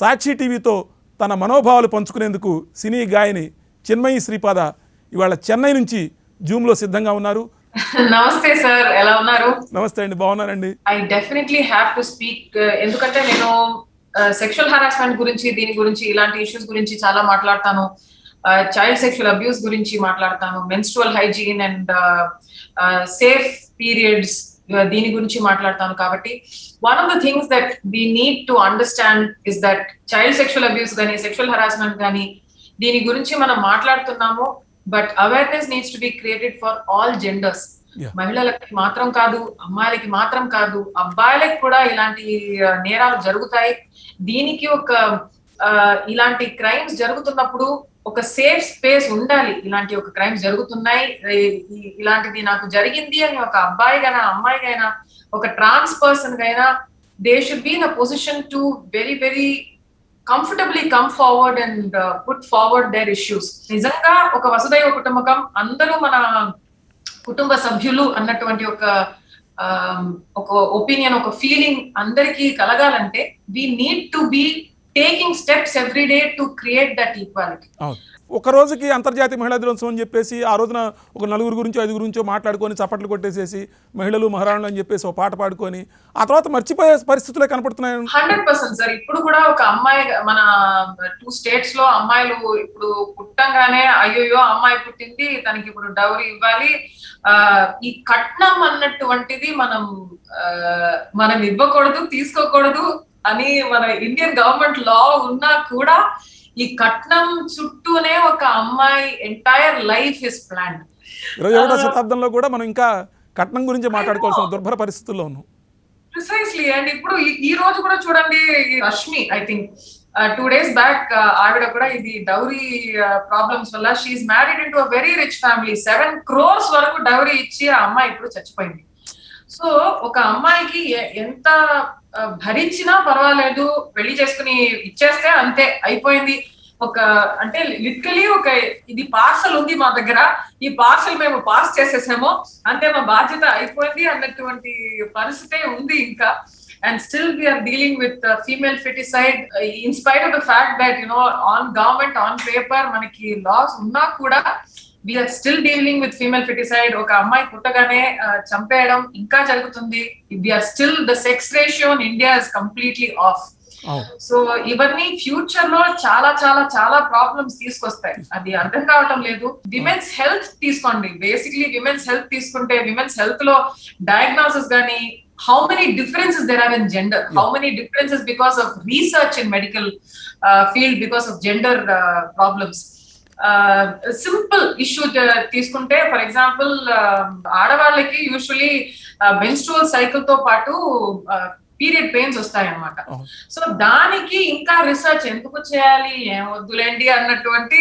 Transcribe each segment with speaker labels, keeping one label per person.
Speaker 1: సాక్షి టీవీతో తన మనోభావాలు పంచుకునేందుకు సినీ గాయని చిన్మయి శ్రీపాద ఇవాళ చెన్నై నుంచి జూమ్లో సిద్ధంగా ఉన్నారు.
Speaker 2: నమస్తే సార్, ఎలా ఉన్నారు?
Speaker 1: నమస్తే అండి, బాగున్నారండి.
Speaker 2: I definitely have to speak, ఎందుకంటే నేను సెక్షువల్ హరాస్మెంట్ గురించి, దీని గురించి, ఇలాంటి ఇష్యూస్ గురించి చాలా మాట్లాడతాను. చైల్డ్ సెక్షువల్ అబ్యూస్ గురించి మాట్లాడతాను, menstrual hygiene and safe periods, దీని గురించి మాట్లాడతాను. కాబట్టి one of the things that we need to understand is that child sexual abuse కానీ, సెక్షువల్ హరాస్మెంట్ కానీ, దీని గురించి మనం మాట్లాడుతున్నాము. But awareness needs to be created for all genders. మహిళలకి మాత్రం కాదు, అమ్మాయిలకి మాత్రం కాదు, అబ్బాయిలకి కూడా ఇలాంటి నేరాలు జరుగుతాయి. దీనికి ఒక ఇలాంటి క్రైమ్స్ జరుగుతున్నప్పుడు ఒక సేఫ్ స్పేస్ ఉండాలి. ఇలాంటి ఒక క్రైమ్స్ జరుగుతున్నాయి, ఇలాంటిది నాకు జరిగింది అని ఒక అబ్బాయిగైనా, అమ్మాయిగైనా, ఒక ట్రాన్స్ పర్సన్ గైనా, they should be in a position to very very comfortably come forward and put forward their issues. నిజంగా ఒక వసుదైవ కుటుంబకం, అందరూ మన కుటుంబ సభ్యులు అన్నటువంటి ఒక ఒపీనియన్, ఒక ఫీలింగ్ అందరికీ కలగాలంటే we need to be taking steps every day to create that equality.
Speaker 1: ఒక రోజుకి అంతర్జాతీయ మహిళా దినోత్సవం అని చెప్పేసి ఆ రోజున ఒక నలుగురు గురించో ఐదుగురు గురించో మాట్లాడుకొని చప్పట్లు కొట్టేసేసి మహిళలు మహారాణులు అని చెప్పేసి ఒక పాట పాడుకొని ఆ తర్వాత మర్చిపోయే పరిస్థితులే కనపడుతున్నాయి.
Speaker 2: 100% సార్. ఇప్పుడు కూడా ఒక అమ్మాయి, మన 2 states లో అమ్మాయిలు ఇప్పుడు పుట్టంగానే అయ్యోయో అమ్మాయి పుట్టింది, తనకి ఇప్పుడు డౌరీ ఇవ్వాలి, ఈ కట్నం అన్నటువంటిది మనం ఇవ్వకూడదు, తీసుకోకూడదు అని మన ఇండియన్ గవర్నమెంట్ లా ఉన్నా కూడా ఈ కట్నం చుట్టూనే ఒక అమ్మాయి ఎంటైర్ లైఫ్ ఇస్ ప్లాన్డ్.
Speaker 1: 21వ శతాబ్దంలో కూడా మనం ఇంకా కట్నం గురించి మాట్లాడుకోవాల్సిన దుర్భర పరిస్థితుల్లో ఉన్నాం.
Speaker 2: ప్రిసైస్లీ. అండ్ ఇప్పుడు ఈ రోజు కూడా చూడండి, Rashmi I think 2 days back ఆవిడ కూడా ఇది డౌరీ ప్రాబ్లమ్స్ వల్ల she is married into a very rich family. 7 crores వరకు డౌరీ ఇచ్చి ఆ అమ్మాయి ఇప్పుడు చచ్చిపోయింది. సో ఒక అమ్మాయికి ఎంత భరించినా పర్వాలేదు, పెళ్లి చేసుకుని ఇచ్చేస్తే అంతే అయిపోయింది. అంటే లిటరలీ ఇది పార్సల్ ఉంది మా దగ్గర, ఈ పార్సల్ మేము పాస్ చేసేసాము, అంతే మా బాధ్యత అయిపోయింది అన్నటువంటి పరిస్థితే ఉంది ఇంకా. And still we are dealing with female feticide in spite of the fact that on government, on paper మనకి laws ఉన్నా కూడా we are still dealing with female feticide. ఒక అమ్మాయి పుట్టగానే చంపేయడం ఇంకా జరుగుతుంది. we are still, the sex ratio in India is completely off. So ఇవన్నీ ఫ్యూచర్ లో చాలా చాలా చాలా ప్రాబ్లమ్స్ తీసుకొస్తాయి. అది అర్థం కావటం లేదు. విమెన్స్ హెల్త్ తీసుకోండి, బేసిక్లీ విమెన్స్ హెల్త్ తీసుకుంటే విమెన్స్ హెల్త్ లో డయాగ్నోసిస్ గానీ, how many differences there are in gender, how many differences because of research in medical field because of gender problems. Simple issue తీసుకుంటే, for example ఆడవాళ్ళకి usually menstrual cycle తో పాటు period pains వస్తాయన్నమాట. So దానికి ఇంకా research ఎందుకు చేయాలి, ఏం వద్దులేండి అన్నటువంటి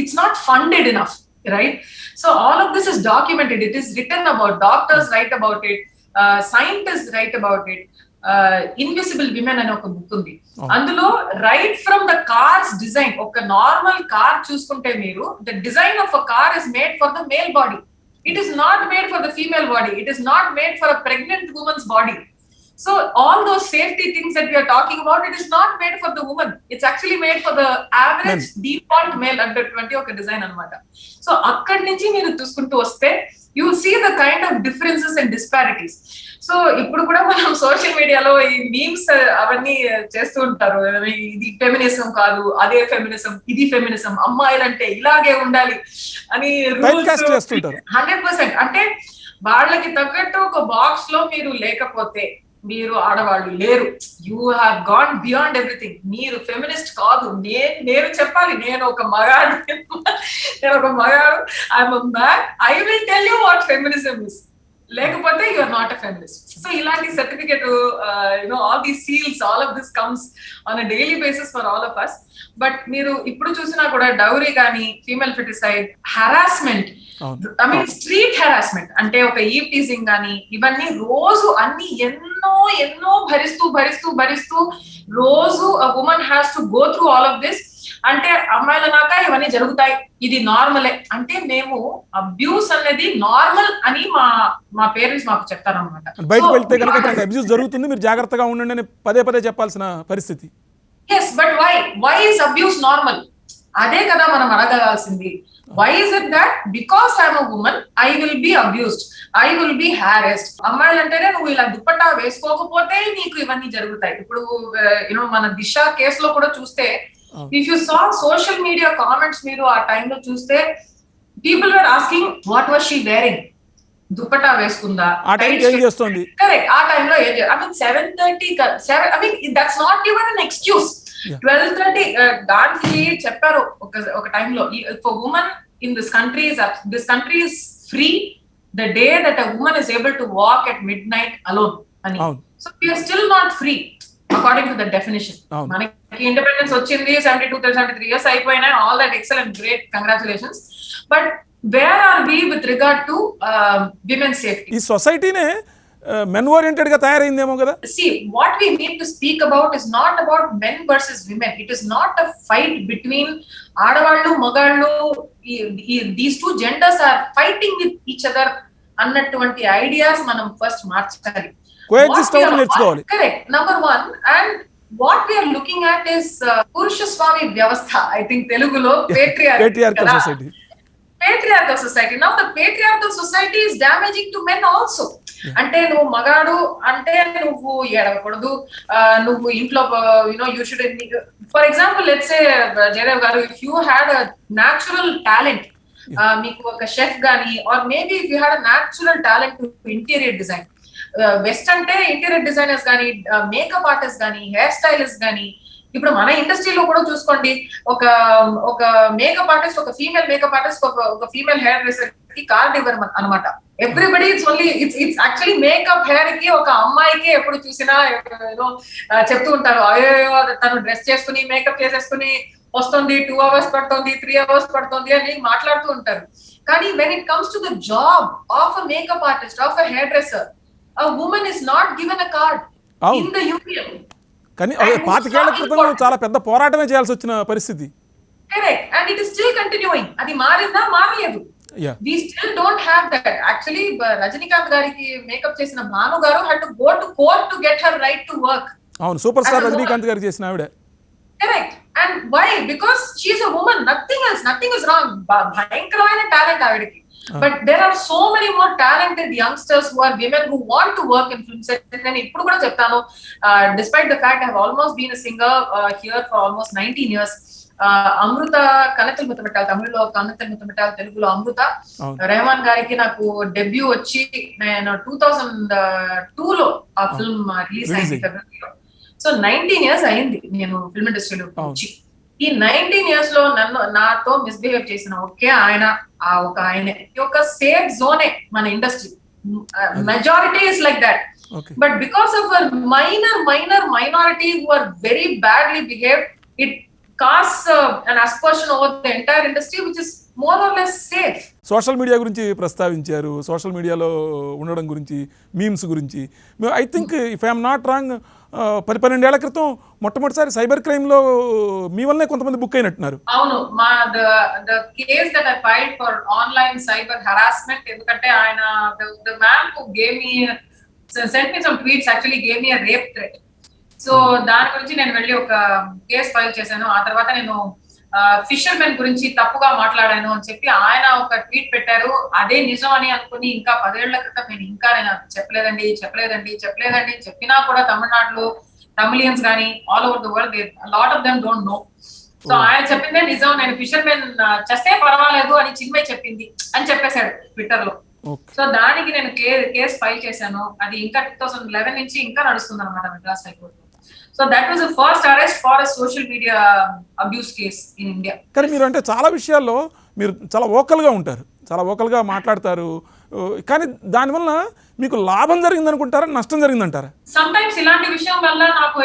Speaker 2: it's not funded enough, right? So all of this is documented, it is return about, doctors write about it, scientist write about it. Invisible women అనే ఒక బుక్ ఉంది. అందులో right from the cars design, ఒక normal car చూసుకుంటే మీరు, the design of a car is made for the male body, it is not made for the female body, it is not made for a pregnant womens body. So all those safety things that we are talking about, it is not made for the woman, it's actually made for the average default male under 20 oka design anamata. So akkad nunchi meeru chuskuntu vaste you will see the kind of differences and disparities. So ఇప్పుడు కూడా మనం social మీడియాలో ఈ memes అవన్నీ చేస్తూ ఉంటారు. ఇది feminism కాదు, అదే ఫెమినిజం, ఇది ఫెమినిజం, అమ్మాయిలంటే ఇలాగే ఉండాలి అని రూల్స్ 100%. అంటే వాళ్ళకి తగ్గట్టు ఒక బాక్స్ లో మీరు లేకపోతే మీరు ఆడవాళ్ళు లేరు. You have gone beyond everything. మీరు ఫెమినిస్ట్ కాదు, నేను చెప్పాలి, నేను ఒక మగాడు, I'm a man, I will tell you what feminism is. లేకపోతే you are not a feminist. So ఇలాంటి certificate, all these seals, all of this comes on a daily basis for all of us. But మీరు ఇప్పుడు చూసినా కూడా dowry కానీ, female foeticide, harassment, I mean street harassment, అంటే ఒక eve teasing కానీ, ఇవన్నీ రోజు అన్ని ఎన్నో భరిస్తూ రోజు a woman has to go through all of this. అంటే అమ్మాయిల నాక ఇవన్నీ జరుగుతాయి, ఇది నార్మలే. అంటే మేము అబ్యూస్ అనేది నార్మల్ అని మా పేరెంట్స్ మాకు చెప్తారన్నమాట.
Speaker 1: బయటకు వెళ్తే కనుక అబ్యూస్ జరుగుతుంది, మీరు జాగ్రత్తగా ఉండండి అని పదే చెప్పాల్సిన పరిస్థితి.
Speaker 2: Yes but why is abuse normal? అదే కదా మనం అడగాల్సింది. Why is it that because I'm a woman I will be abused, I will be harassed? అమ్మాయిలు అంటేనే నువ్వు ఇలా దుప్పట్టా వేసుకోకపోతే నీకు ఇవన్నీ జరుగుతాయి. ఇప్పుడు యూనో మన దిశ కేసులో కూడా చూస్తే if you saw social media comments, మీరు ఆ టైంలో చూస్తే people are asking what was she wearing, దుప్పట్టా వేసుకుందా,
Speaker 1: ఆ టైంకి ఏం చేస్తుంది?
Speaker 2: కరెక్ట్, ఆ టైంలో ఏం I mean 7:30 I mean that's not even an excuse. 12:30 Gandhi చెప్పారు ఒక టైంలో, for women in this country is free the day that a woman is able to walk at midnight alone అని. So we're still not free according to the definition. మనకి independence వచ్చింది 72-73 years అయిపోయినాయి, all that excellent, great, congratulations. But where are we with regard to women safety?
Speaker 1: ఈ సొసైటీనే men oriented గా తయారైందేమో కదా.
Speaker 2: See, what we need to speak about is not about men versus women. It is not a fight between ఆడవాళ్ళు మగాళ్ళు. These two genders are fighting with each other అన్నటువంటి ideas మనం first మార్చాలి.
Speaker 1: Coexist అవ్వడం నేర్చుకోవాలి.
Speaker 2: Correct, number 1. And what we are looking at is పురుషస్వామి వ్యవస్థ. I think తెలుగులో
Speaker 1: patriarchal society.
Speaker 2: Patriarchal society. Now the patriarchal society is damaging to men also. అంటే నువ్వు మగాడు అంటే నువ్వు ఏడవకూడదు, నువ్వు ఇంట్లో you should. For example let's say Jayadev గారు, if you had a natural talent, మీకు ఒక షెఫ్ గానీ, or maybe if you had a natural talent to interior design, west అంటే ఇంటీరియర్ డిజైనర్స్ కానీ, మేకప్ ఆర్టిస్ట్ కానీ, హెయిర్ స్టైలిస్ట్ కానీ, ఇప్పుడు మన ఇండస్ట్రీలో కూడా చూసుకోండి, ఒక మేకప్ ఆర్టిస్ట్, ఒక ఫీమేల్ మేకప్ ఆర్టిస్ట్, ఒక ఫీమేల్ హెయిర్ డ్రెస్సర్ కి కార్డ్ ఇవ్వరు అనమాట. Everybody it's only it's actually makeup hair కి ఒక అమ్మాయికి ఎప్పుడు చూసినా చెప్తూ ఉంటారు, అయ్యో తను డ్రెస్ చేసుకుని మేకప్ చేసేసుకుని వస్తుంది, 2 hours పడుతుంది, 3 hours పడుతుంది అని మాట్లాడుతూ ఉంటారు. కానీ when it comes to the job of a makeup artist, of a hair dresser, a woman is not given a card in the union.
Speaker 1: కానీ 25 ఏళ్ల క్రితం చాలా పెద్ద పోరాటమే చేయాల్సి వచ్చిన పరిస్థితి.
Speaker 2: Correct, and it is still continuing. అది మారిందా? మారలేదు. We still don't have that. Actually Rajinikanth గారికి మేకప్ చేసిన భాను గారు had to go to court to get her right to work.
Speaker 1: అవును, సూపర్ స్టార్ రజనీకాంత్ గారు చేసిన ఆవిడ.
Speaker 2: Correct, and why? Because she is a woman, nothing else, nothing is wrong. భయంకరమైన talent ఆవిడకి. But there are so many more talented youngsters who are women who want to work in film set. నేను ఇప్పుడు కూడా చెప్తాను, despite the fact I have almost been a singer here for almost 19 years. అమృత కన్నెతలు ముత్తమిట్టాలి, తమిళ్లో కన్నెతలు ముత్తమిట్టాలి, తెలుగులో అమృత. రెహమాన్ గారికి నాకు debut వచ్చి నేను 2002లో ఆ ఫిల్మ్ రిలీజ్ అయింది ఫిబ్రవరిలో. సో 19 years అయింది నేను ఫిల్మ్ ఇండస్ట్రీలో వచ్చి. ఈ 19 years లో నాతో మిస్బిహేవ్ చేసిన ఒకే ఆయన, ఒక ఆయనే. ఒక సేఫ్ జోనే మన industry. Majority is like that. But because of minority who are very badly behaved, it casts an aspersion over the entire industry, which is more or less safe.
Speaker 1: Social media గురించి ప్రస్తావించారు, social మీడియాలో ఉండడం గురించి, memes గురించి. I think if I'm not wrong, 12 ఏళ్ల క్రితం మొట్టమొదటిసారి cyber crime లో మీ వల్లనే కొంతమంది బుక్ అయినట్టున్నారు.
Speaker 2: అవును, మా the case that I filed for online cyber harassment, ఎందుకంటే ఆయన the man who sent me some tweets actually gave me a rape threat. So దాని గురించి నేను వెళ్ళి ఒక కేసు ఫైల్ చేశాను. ఆ తర్వాత నేను ఫిషర్మెన్ గురించి తప్పుగా మాట్లాడాను అని చెప్పి ఆయన ఒక ట్వీట్ పెట్టారు. అదే నిజం అని అనుకుని ఇంకా 10 ఏళ్ల క్రితం నేను చెప్పలేదండి చెప్పినా కూడా తమిళనాడులో తమిళియన్స్ కానీ all over the world lot of them don't know. So ఆయన చెప్పిందే నిజం, నేను ఫిషర్మెన్ చేస్తే పర్వాలేదు అని చిన్మయ్ చెప్పింది అని చెప్పేశాడు ట్విట్టర్ లో. సో దానికి నేను కేసు ఫైల్ చేశాను. అది ఇంకా 2011 నుంచి ఇంకా నడుస్తుంది అనమాట Madras high court. So that was the first arrest for a social media abuse case in India.
Speaker 1: కానీ మీరు అంటే చాలా విషయాల్లో మీరు చాలా వోకల్గా ఉంటారు, చాలా వోకల్గా మాట్లాడతారు. కానీ దానివల్ల మీకు లాభం జరిగింది అనుకుంటారా, నష్టం జరిగిందంటారా?
Speaker 2: సమ్టైమ్స్ ఇలాంటి విషయం వల్ల నాకు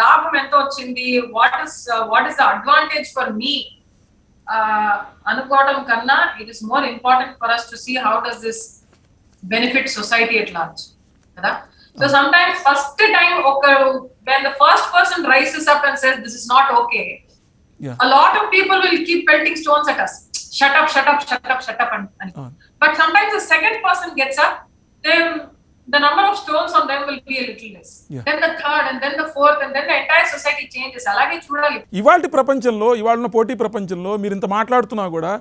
Speaker 2: లాభం ఎంత వచ్చింది, what is the advantage for me అనుకోవడం కన్నా, it is more important for us to see how does this benefit society at large, కదా. So sometimes first time when the first person rises up and says this is not okay, a lot of people will keep pelting stones at us. Shut up and but sometimes the second person gets up, then the number of stones on them will be a little less.
Speaker 1: Yeah.
Speaker 2: Then the third, and then the fourth, and then the entire society changes. అలాగే చూడాలి.
Speaker 1: ఇవాళ ప్రపంచంలో, ఇవాళ పోటీ ప్రపంచంలో మీరు ఇంత మాట్లాడుతున్నా కూడా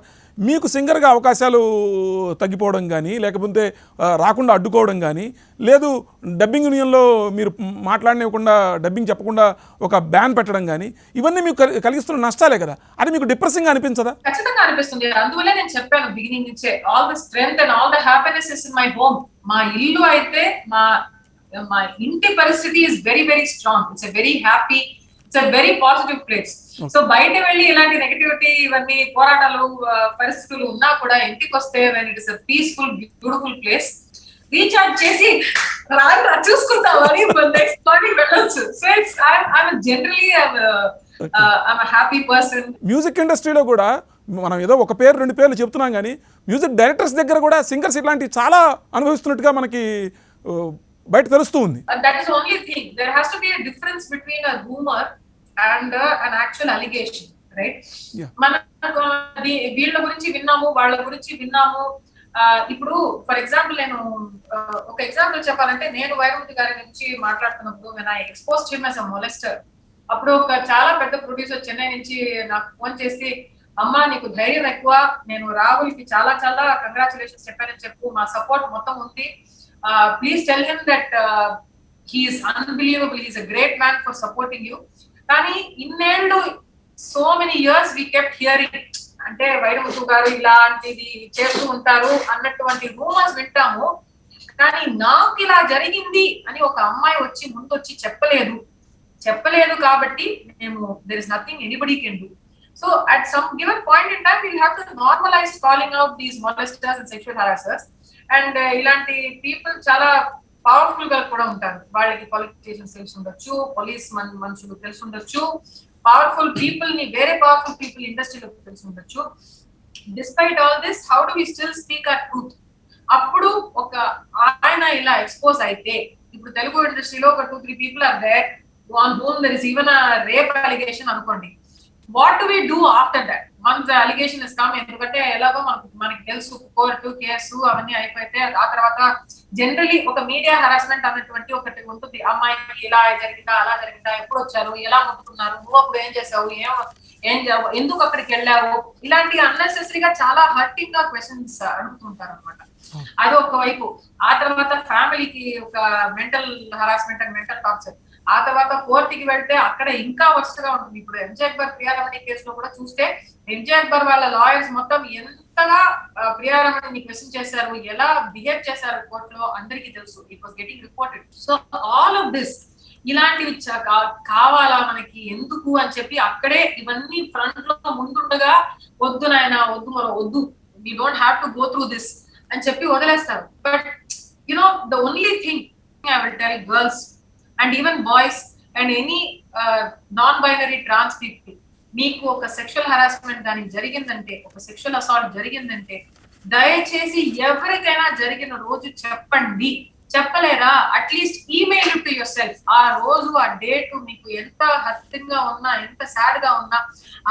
Speaker 1: మీకు సింగర్గా అవకాశాలు తగ్గిపోవడం కానీ, లేకపోతే రాకుండా అడ్డుకోవడం కానీ, లేదు డబ్బింగ్ యూనియన్లో మీరు మాట్లాడనివ్వకుండా, డబ్బింగ్ చెప్పకుండా ఒక బ్యాన్ పెట్టడం కానీ, ఇవన్నీ మీకు కలిగిస్తున్న నష్టాలే కదా. అది మీకు డిప్రెసింగ్ అనిపించదా?
Speaker 2: ఖచ్చితంగా అనిపిస్తుంది. అందువల్లే నేను చెప్పాను బిగినింగ్ నుంచే, all the strength and all the happiness is in my home. మా ఇల్లు అయితే, మా ఇంటి పరిస్థితి is very very strong. It's a very happy, it's a very positive place. So బయట వెళ్ళి ఇలాంటి నెగటివిటీ, ఇవన్నీ పోరాటాలు, పరిస్థితులు ఉన్నా కూడా ఇంటికి వస్తే when it is a peaceful beautiful place, recharge చేసి చూసుకుంటామని నెక్స్ట్ మార్నింగ్ వెళ్ళొచ్చు. So it's I'm generally I'm happy person.
Speaker 1: Music ఇండస్ట్రీలో కూడా మనం ఏదో ఒక పేరు రెండు పేర్లు చెప్తున్నాం కానీ మ్యూజిక్ డైరెక్టర్స్ దగ్గర కూడా సింగర్స్ ఇట్లాంటివి చాలా అనుభవిస్తున్నట్టుగా మనకి బయట తెలుస్తూ ఉంది.
Speaker 2: That is the only thing. There has to be a difference between a rumor and an actual allegation, right? మన వీళ్ళ గురించి విన్నాము, వాళ్ళ గురించి విన్నాము. ఇప్పుడు ఫర్ ఎగ్జాంపుల్ నేను ఒక ఎగ్జాంపుల్ చెప్పాలంటే, నేను వైరముతి గారి నుంచి మాట్లాడుతున్నప్పుడు when I exposed him as a molester, అప్పుడు ఒక చాలా పెద్ద ప్రొడ్యూసర్ చెన్నై నుంచి నాకు ఫోన్ చేసి, అమ్మా నీకు ధైర్యం ఎక్కువ, నేను రాహుల్ కి చాలా చాలా కంగ్రాచులేషన్స్ చెప్పానని చెప్పు, మా సపోర్ట్ మొత్తం ఉంది, please tell him that he's unbelievable, he's a great man for supporting you. కానీ ఇన్నేళ్ళు, so many years we kept hearing, అంటే వైరముతు గారు ఇలాంటిది చేస్తూ ఉంటారు అన్నటువంటి రూమర్స్ వింటాము. కానీ నాకు ఇలా జరిగింది అని ఒక అమ్మాయి వచ్చి ముందొచ్చి చెప్పలేదు కాబట్టి మేము, there is nothing anybody can do. So at some given point in time, we'll have to normalize calling out these molesters and sexual harassers. And ఇలాంటి పీపుల్ చాలా పవర్ఫుల్ గా కూడా ఉంటారు. వాళ్ళకి పొలిటీషియన్స్ తెలిసి ఉండొచ్చు, పోలీస్ మనుషులు తెలిసి ఉండొచ్చు, పవర్ఫుల్ పీపుల్ ని, వేరే పవర్ఫుల్ పీపుల్ ఇండస్ట్రీలో తెలిసి ఉండొచ్చు. Despite all this, how do we still speak our truth? అప్పుడు ఒక ఆయన ఇలా ఎక్స్పోజ్ అయితే, ఇప్పుడు తెలుగు ఇండస్ట్రీలో ఒక 2-3 people are there on whom there is even a rape allegation అనుకోండి. What do we do after that? Once the allegation is come, ఎందుకంటే ఎలాగో మనకి తెలుసు, కోర్టు కేసు అవన్నీ అయిపోతే ఆ తర్వాత జనరలీ ఒక మీడియా హరాస్మెంట్ అన్నటువంటి ఒకటి ఉంటుంది. అమ్మాయికి ఇలా జరిగిందా, అలా జరిగిందా, ఎప్పుడు వచ్చారు, ఎలా ముట్టుకున్నారు, నువ్వు అప్పుడు ఏం చేసావు, ఎందుకు అక్కడికి వెళ్ళావు, ఇలాంటి అన్నెసెసరీగా చాలా హర్టింగ్ గా క్వశ్చన్స్ అడుగుతుంటారు అనమాట. అది ఒకవైపు. ఆ తర్వాత ఫ్యామిలీకి ఒక mental harassment and mental torture. ఆ తర్వాత కోర్టుకి వెళ్తే అక్కడ ఇంకా వరుసగా ఉంటుంది. ఇప్పుడు ఎంజే అక్బర్ ప్రియారమణి కేసులో కూడా చూస్తే, ఎంజే అక్బర్ వాళ్ళ లాయర్స్ మొత్తం ఎంతగా ప్రియారమణిని క్వశ్చన్ చేశారు, ఎలా బిహేవ్ చేశారు కోర్టులో అందరికీ తెలుసు. It was getting reported. So all of this, ఇలాంటివి కావాలా మనకి, ఎందుకు అని చెప్పి అక్కడే ఇవన్నీ ఫ్రంట్ లో ముందుండగా, వద్దు నాయన, వద్దు, we don't have to go through this అని చెప్పి వదిలేస్తారు. But the only thing I will tell girls and even boys and any non-binary trans people, మీకు ఒక సెక్షువల్ హరాస్మెంట్ దానికి జరిగిందంటే, ఒక సెక్షువల్ అసాల్ట్ జరిగిందంటే, దయచేసి ఎవరికైనా జరిగిన రోజు చెప్పండి. చెప్పలేరా, at least email to yourself. ఆ రోజు, ఆ డేట్ మీకు ఎంత హర్టింగ్ గా ఉన్నా, ఎంత సాడ్ గా ఉన్నా,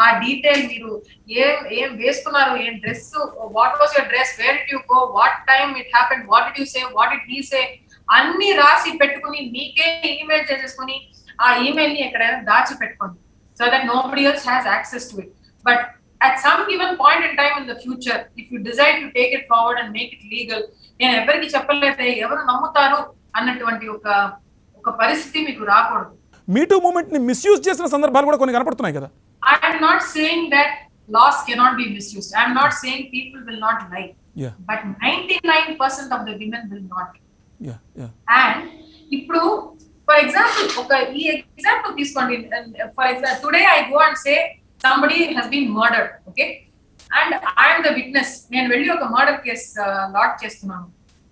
Speaker 2: ఆ డీటెయిల్ మీరు ఏం వేసుకున్నారు, ఏం dress, what was your dress, where did you go, what time it happened, what did you say, what did he say, అన్ని రాసి పెట్టుకుని మీకే ఈమెయిల్ చేసేసుకుని ఆ ఈమెయిల్ ని ఎక్కడైనా దాచి పెట్టుకోండి, so that nobody else has access to it. But at some given point in time in the future, if you decide to take it forward and make it legal, నేను ఎవరికి చెప్పలేదే, ఎవరు నమ్ముతారు అన్నటువంటి ఒక పరిస్థితి మీకు రాకూడదు.
Speaker 1: మీటూ మూవ్మెంట్ ని మిస్యూజ్ చేసిన సందర్భాలు కూడా కొన్ని కనపడుతున్నాయి కదా.
Speaker 2: I am not saying that laws cannot be misused. I am not saying people will not lie.
Speaker 1: Yeah.
Speaker 2: But 99% of the women will not.
Speaker 1: Yeah.
Speaker 2: And ఇప్పుడు ఫర్ ఎగ్జాంపుల్ ఈ ఎగ్జాంపుల్ తీసుకోండి. For example today I go and say somebody has been murdered, okay, and I am the witness. నేను వెళ్ళి ఒక murder case lodge చేస్తున్నాను.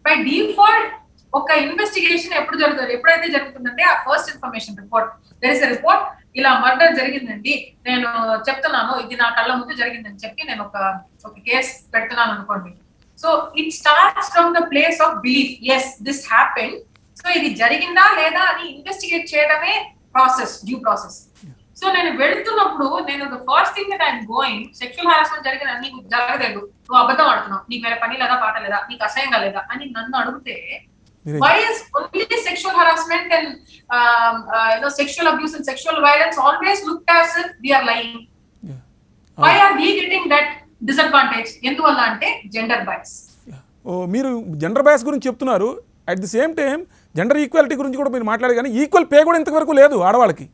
Speaker 2: By default ఒక investigation ఎప్పుడైతే జరుగుతుందంటే, ఆ first information report, there is a report, ఇలా మర్డర్ జరిగిందండి, నేను చెప్తున్నాను, ఇది నా కళ్ళ ముందు జరిగిందని చెప్పి నేను ఒక కేసు పెడుతున్నాను అనుకోండి. So it starts from the place of belief, yes this happened. సో ఇది జరిగిందా లేదా అని ఇన్వెస్టిగేట్ చేయడమే ప్రాసెస్, డ్యూ ప్రాసెస్. సో నేను వెళ్తున్నప్పుడు నేను the first thing that I'm going, sexual harassment జరిగిన నీకు జరగలేదు, నువ్వు అబద్ధం ఆడుతున్నావు, నీకు వేరే పని లేదా, పాట లేదా, నీకు అసహ్యంగా లేదా అని నన్ను అడిగితే Why is only sexual harassment and sexual abuse and sexual violence always looked as if we are lying?
Speaker 1: Yeah.
Speaker 2: Why are we getting that disadvantage? ఎందువల్ల అంటే జెండర్ బైస్.
Speaker 1: మీరు జెండర్ బయాస్ గురించి చెప్తున్నారు, at the same time gender equality గురించి కూడా మీరు మాట్లాడారు, కానీ ఈక్వల్ పే కూడా ఇంతవరకు లేదు ఆడవాళ్ళకి.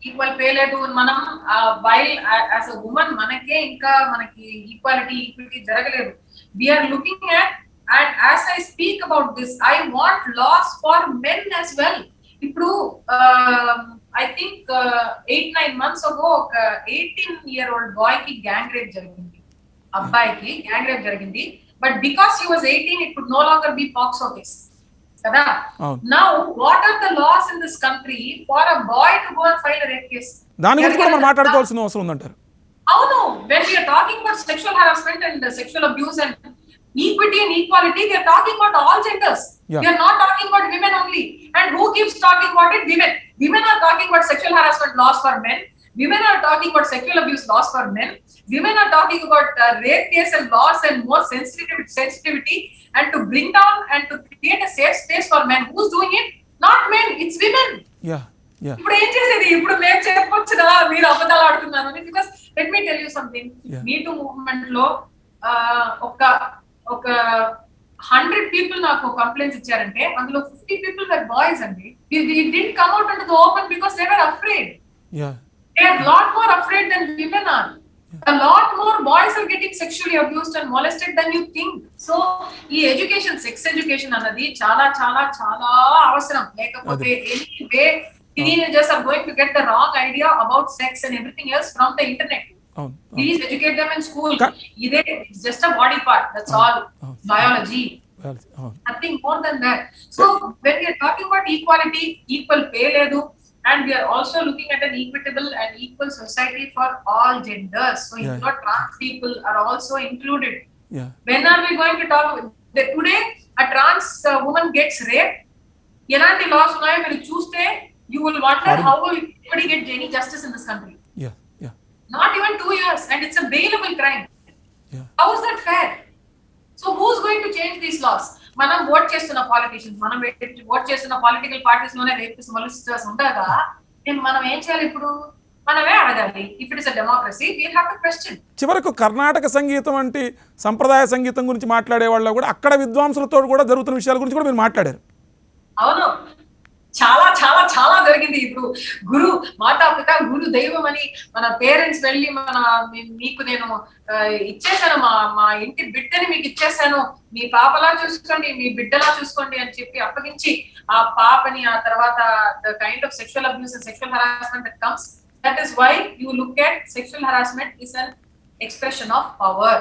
Speaker 2: ఈక్వల్ పే లేదు. మనం వైల్ యాజ్ అ ఉమెన్ మనకి ఈక్విటీ జరగలేదు. We're looking at and as I speak about this I want laws for men as well. ఇప్పుడు ఐ థింక్ 8-9 months ago ఒక 18-year-old బాయ్ కి గ్యాంగ్ రేప్ జరిగింది, అబ్బాయికి gang rape జరిగింది. But because he was 18 it could no longer be POCSO case కదా. Now what are the laws in this country for a boy to go and file a rape case?
Speaker 1: దాని గురించి కూడా మనం మాట్లాడుకోవాల్సిన అవసరం ఉందంటారు.
Speaker 2: అవును, when we are talking about sexual harassment and sexual abuse and equity and equality, we are talking about all genders. We are not talking about women only. And who keeps talking about it? Women. Women are talking about sexual harassment laws for men. Women are talking about sexual abuse laws for men. Women are talking about rape case and laws and more sensitivity and to bring down and to create a safe space for men. Who's doing it? Not men, it's women. ఇప్పుడు ఏం చేసేది? ఇప్పుడు మేము చెప్పొచ్చు కదా మీరు అబద్ధాలు ఆడుతున్నారు. Because let me tell you something. Me two movement లో ఒక 100 people నాకు కంప్లైంట్స్ ఇచ్చారంటే అందులో 50 people were boys అండి. We didn't come out into the open because they were afraid. They are a lot more afraid than women are. A lot more boys are getting sexually abused and molested than you think. So ఈ education, sex education అన్నది చాలా చాలా చాలా అవసరం. లేకపోతే anyway teenagers are going to get the wrong idea about sex and everything else from the internet. Please educate them in school. It's just a body part, that's all. Biology, nothing more than that. So when we are talking about equality, equal pay ledu, and we are also looking at an equitable and equal society for all genders. So trans people are also included. When are we going to talk today a trans woman gets raped, elanti laws unnayo మీరు చూస్తే you will wonder how will anybody get any justice in this country? Not even 2 years, and it's a bailable crime. How is that fair? So who's going to change these laws? మనం vote చేస్తున్న politicians, మనం vote చేస్తున్న political parties లోనే rapist మొలిస్టర్స్ ఉండగా మనం ఏం చేయాలి? ఇప్పుడు మనమే అడగాలి. If it is a democracy we have to question.
Speaker 1: చివరకు కర్ణాటక సంగీతం అంటే సంప్రదాయ సంగీతం గురించి మాట్లాడే వాళ్ళు కూడా అక్కడ విద్వాంసులతో కూడా జరుగుతున్న విషయాల గురించి కూడా మీరు మాట్లాడారు.
Speaker 2: అవును, చాలా చాలా చాలా జరిగింది. ఇప్పుడు గురు మాతాపిత గురు దైవం అని మన పేరెంట్స్ వెళ్ళి మీకు నేను ఇచ్చేసాను, మా ఇంటి బిడ్డని మీకు ఇచ్చేసాను, మీ పాపలా చూసుకోండి, మీ బిడ్డలా చూసుకోండి అని చెప్పి అప్పగించి ఆ పాపని ఆ తర్వాత the kind of sexual abuse and sexual harassment that comes, that is why you look at sexual harassment is an expression of power.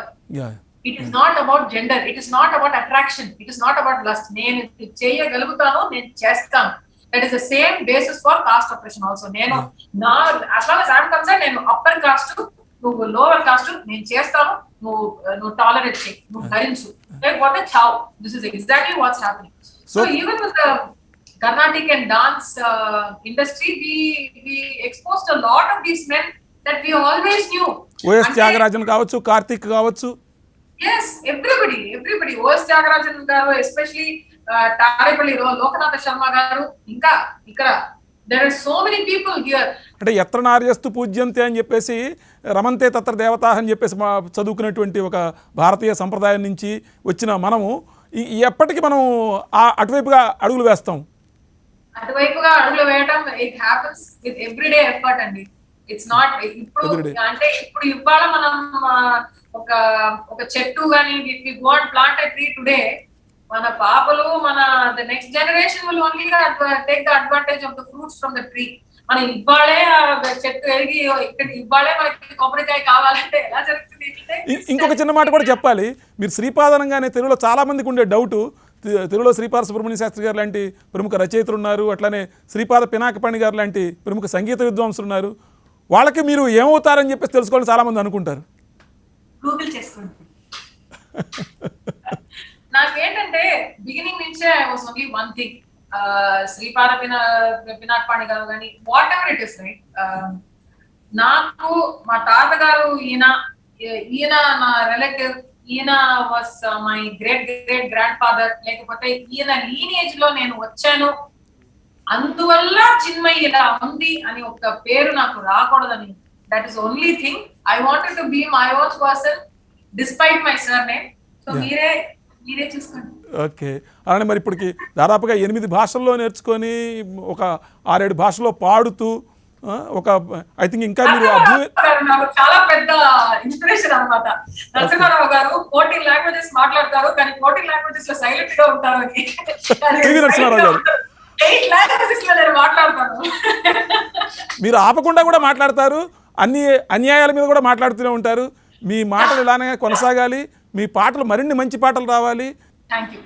Speaker 2: It is not about gender, it is not about attraction, it is not about lust. నేను చేయగలుగుతాను, నేను చేస్తాను. That is the same basis for caste oppression also. నేను as long as I am concerned, నేను upper caste, నువ్వు lower caste, నేను చేస్తాను, నువ్వు టాలరేట్ చేయి, నువ్వు భరించు, లేకపోతే చావు. This is exactly what's happening. So even with the Carnatic and dance industry, we exposed a lot of these men that we always knew. O.S.
Speaker 1: Tyagarajan కావచ్చు, కార్తిక్ కావచ్చు.
Speaker 2: Yes, everybody. O.S. Tyagarajan garu, especially Tarepalli Lokanatha Sharma గారు, ఇంకా ఇక్కడ there are so many people here.
Speaker 1: అంటే ఎత్ర నార్యస్తు పూజ్యంతే అని చెప్పేసి రమంతే తత్ర దేవతా అని చెప్పేసి చదువుకునేటువంటి ఒక భారతీయ సంప్రదాయం నుంచి వచ్చిన మనము ఎప్పటికీ మనం అటువైపుగా అడుగులు వేస్తాం.
Speaker 2: అటువైపుగా అడుగులు వేయటం it happens with everyday effort అండి. It's not ఇప్పుడు అంటే ఇప్పుడు ఇవాళ మనం ఒక చెట్టు గాని if we go and plant a tree today, మన పాపలు the next generation will only take the advantage of the fruits from the tree. మనం ఇవ్వాలే చెట్టు ఎరిగి ఇక్కడ ఇవ్వాలే మనకి కొబ్బరికాయ కావాలంటే ఎలా జరుగుతుంది?
Speaker 1: ఇంకొక చిన్న మాట కూడా చెప్పాలి. మీరు శ్రీపాదనంగానే తెలుగులో చాలా మందికి ఉండే డౌటు, తెలుగులో శ్రీపాద సుబ్రహ్మణ్య శాస్త్రి గారు లాంటి ప్రముఖ రచయితలు ఉన్నారు, అట్లానే శ్రీపాద పినాకపాణి గారు లాంటి ప్రముఖ సంగీత విద్వాంసులు ఉన్నారు. వాళ్ళకి మీరు ఏమవుతారని చెప్పేసి తెలుసుకోవాలని చాలా మంది అనుకుంటారు.
Speaker 2: గూగుల్ చేసుకోండి. నాకేంటంటే బిగినింగ్ నుంచే I was only one thing, Sripada Pinakapani గారు కానీ what ever it is right, నాకు మా తాతగారు ఈయన నా రిలేటివ్, ఈయన was my great great grand father, లేకపోతే ఈయన లీనేజ్ లో నేను వచ్చాను అందువల్ల చిన్మయి ఇలా ఉంది అని ఒక పేరు నాకు రాకూడదని, that is only thing. I wanted to be my own person despite my surname. So మీరే చూసుకోండి.
Speaker 1: ఓకే, అలానే మరి ఇప్పటికి దాదాపుగా 8 భాషల్లో నేర్చుకొని ఒక 6-7 భాషలో పాడుతూ ఒక ఐ థింక్ ఇంకా మీరు
Speaker 2: నాకు చాలా పెద్ద ఇన్స్పిరేషన్ అన్నమాట. నరసింహారావు గారు 14 లాంగ్వేజెస్ మాట్లాడతారు, కానీ 14 లాంగ్వేజెస్ లో సైలెంట్ గా ఉంటారు అని.
Speaker 1: నరసింహారావు గారు
Speaker 2: 8 లాంగ్వేజెస్ లో నేను మాట్లాడతాను.
Speaker 1: మీరు ఆపకుండా కూడా మాట్లాడతారు, అన్ని అన్యాయాల మీద కూడా మాట్లాడుతూనే ఉంటారు. మీ మాటలు ఇలానే కొనసాగాలి, మీ పాటలు మరిన్ని మంచి పాటలు రావాలి.
Speaker 2: Thank you.